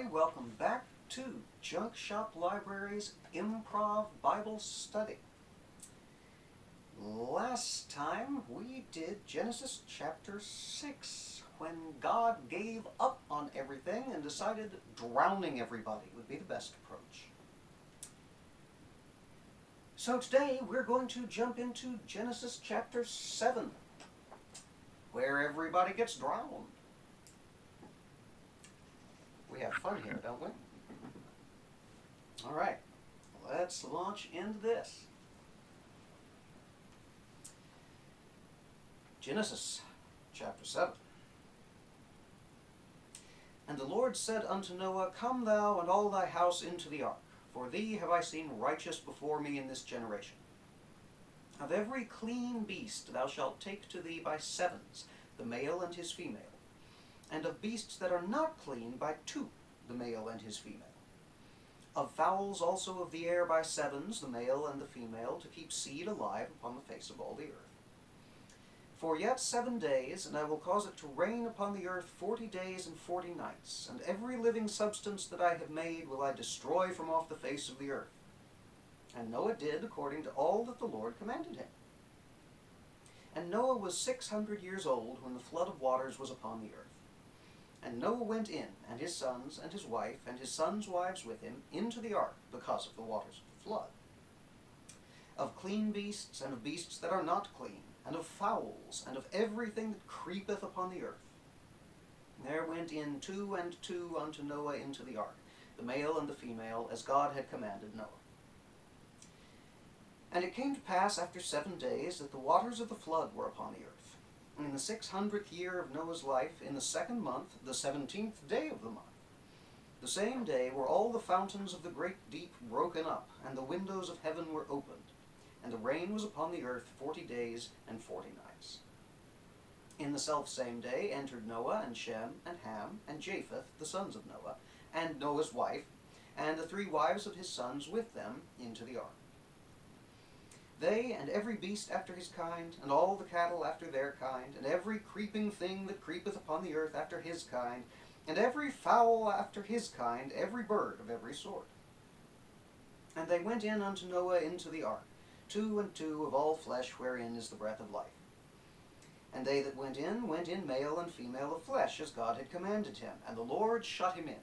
everybody. Welcome back to Junk Shop Library's Improv Bible Study. Last time we did Genesis chapter 6, when God gave up on everything and decided drowning everybody would be the best approach. So today we're going to jump into Genesis chapter 7, where everybody gets drowned. We have fun here, don't we? All right, let's launch into this. Genesis chapter 7. And the Lord said unto Noah, Come thou and all thy house into the ark, for thee have I seen righteous before me in this generation. Of every clean beast thou shalt take to thee by sevens, the male and his female, and of beasts that are not clean by two, the male and his female. Of fowls also of the air by sevens, the male and the female, to keep seed alive upon the face of all the earth. For yet 7 days, and I will cause it to rain upon the earth 40 days and 40 nights, and every living substance that I have made will I destroy from off the face of the earth. And Noah did according to all that the Lord commanded him. And Noah was 600 years old when the flood of waters was upon the earth. And Noah went in, and his sons, and his wife, and his sons' wives with him, into the ark, because of the waters of the flood. Of clean beasts, and of beasts that are not clean, and of fowls, and of everything that creepeth upon the earth. And there went in 2 and 2 unto Noah into the ark, the male and the female, as God had commanded Noah. And it came to pass after 7 days that the waters of the flood were upon the earth. And in the 600th year of Noah's life, in the 2nd month, the 17th day of the month, the same day were all the fountains of the great deep broken up, and the windows of heaven were opened, and the rain was upon the earth 40 days and 40 nights. In the selfsame day entered Noah, and Shem, and Ham, and Japheth, the sons of Noah, and Noah's wife, and the 3 wives of his sons with them, into the ark. They and every beast after his kind, and all the cattle after their kind, and every creeping thing that creepeth upon the earth after his kind, and every fowl after his kind, every bird of every sort. And they went in unto Noah into the ark, 2 and 2 of all flesh, wherein is the breath of life. And they that went in male and female of flesh, as God had commanded him, and the Lord shut him in.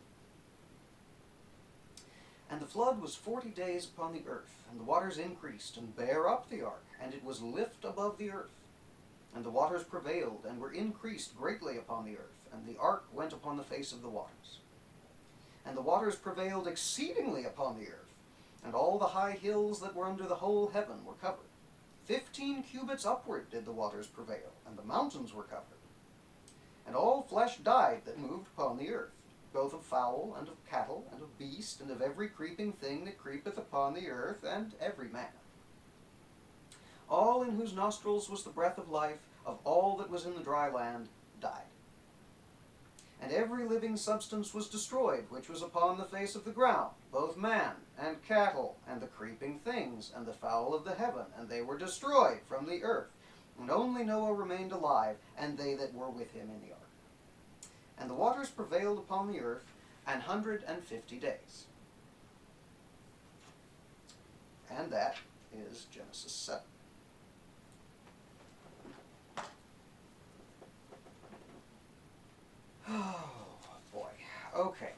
And the flood was 40 days upon the earth, and the waters increased, and bare up the ark, and it was lift above the earth. And the waters prevailed, and were increased greatly upon the earth, and the ark went upon the face of the waters. And the waters prevailed exceedingly upon the earth, and all the high hills that were under the whole heaven were covered. 15 cubits upward did the waters prevail, and the mountains were covered. And all flesh died that moved upon the earth, both of fowl, and of cattle, and of beast, and of every creeping thing that creepeth upon the earth, and every man. All in whose nostrils was the breath of life, of all that was in the dry land, died. And every living substance was destroyed, which was upon the face of the ground, both man, and cattle, and the creeping things, and the fowl of the heaven, and they were destroyed from the earth. And only Noah remained alive, and they that were with him in the ark. And the waters prevailed upon the earth 150 days. And that is Genesis 7. Oh, boy. Okay.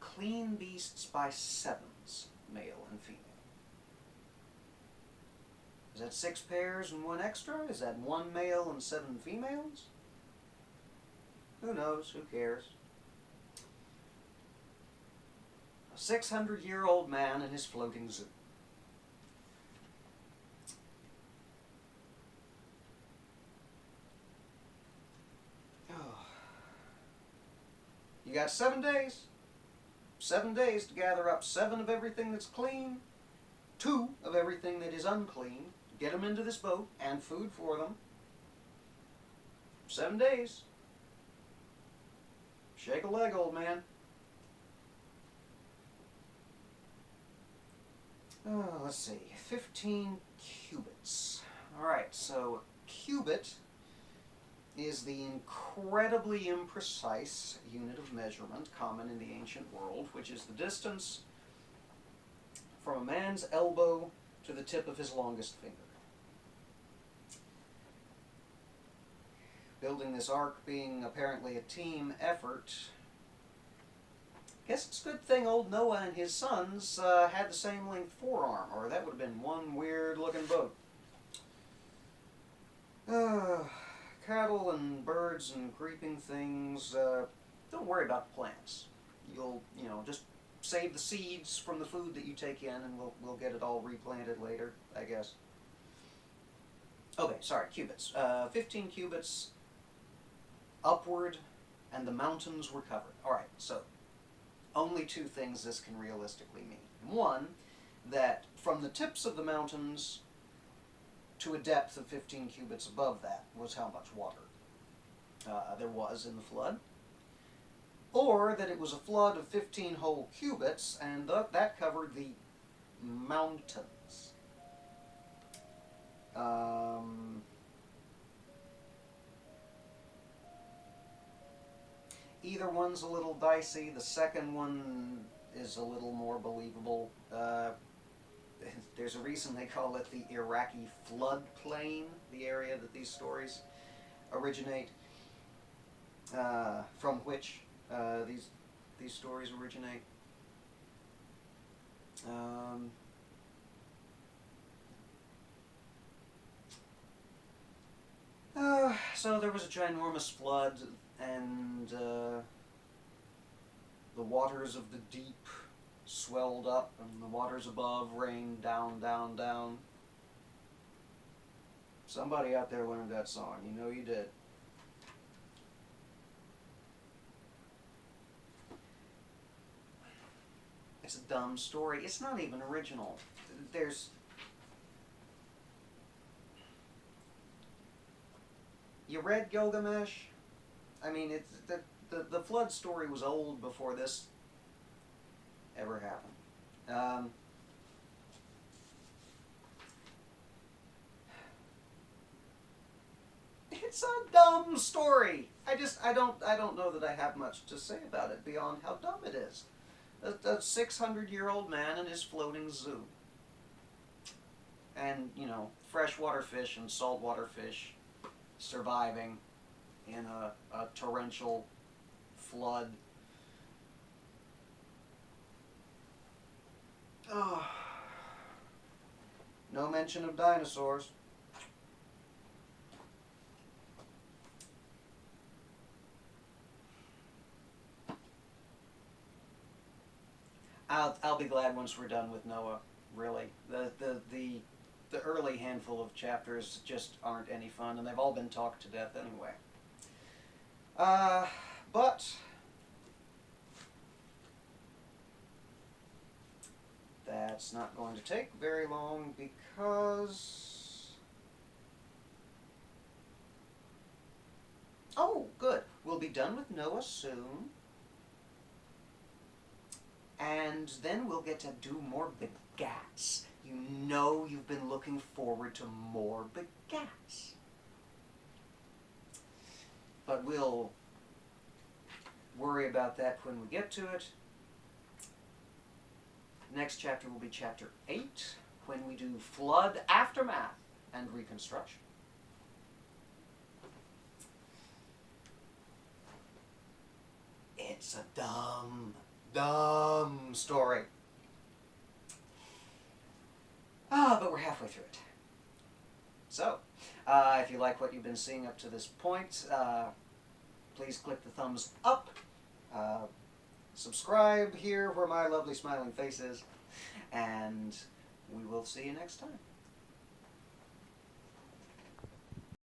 Clean beasts by sevens, male and female. Is that 6 pairs and 1 extra? Is that 1 male and 7 females? Who knows? Who cares? A 600-year-old man in his floating zoo. Oh. You got 7 days. 7 days to gather up 7 of everything that's clean, 2 of everything that is unclean, get them into this boat, and food for them. 7 days. Shake a leg, old man. Oh, let's see. 15 cubits. All right, so cubit is the incredibly imprecise unit of measurement common in the ancient world, which is the distance from a man's elbow to the tip of his longest finger. Building this ark being apparently a team effort, guess it's a good thing old Noah and his sons had the same length forearm, or that would have been one weird-looking boat. Cattle and birds and creeping things, don't worry about the plants. You'll, just save the seeds from the food that you take in, and we'll get it all replanted later, I guess. Okay, sorry, cubits. 15 cubits upward, and the mountains were covered. Alright, so only two things this can realistically mean. One, that from the tips of the mountains to a depth of 15 cubits above that was how much water there was in the flood. Or that it was a flood of 15 whole cubits, and that covered the mountains. Either one's a little dicey. The second one is a little more believable. There's a reason they call it the Iraqi floodplain, the area that these stories originate, from which these stories originate. So there was a ginormous flood, and the waters of the deep swelled up, and the waters above rained down, down, down. Somebody out there learned that song. You know you did. It's a dumb story. It's not even original. You read Gilgamesh? I mean, the flood story was old before this ever happened. It's a dumb story. I don't know that I have much to say about it beyond how dumb it is. A 600-year-old man in his floating zoo. And, freshwater fish and saltwater fish surviving in a torrential flood. Oh. No mention of dinosaurs. I'll be glad once we're done with Noah, really. The early handful of chapters just aren't any fun, and they've all been talked to death anyway. But that's not going to take very long, because... Oh, good. We'll be done with Noah soon. And then we'll get to do more begats. You know you've been looking forward to more begats. But we'll worry about that when we get to it. Next chapter will be chapter 8, when we do flood aftermath and reconstruction. It's a dumb story. But we're halfway through it. So, if you like what you've been seeing up to this point, please click the thumbs up. Subscribe here where my lovely smiling face is. And we will see you next time.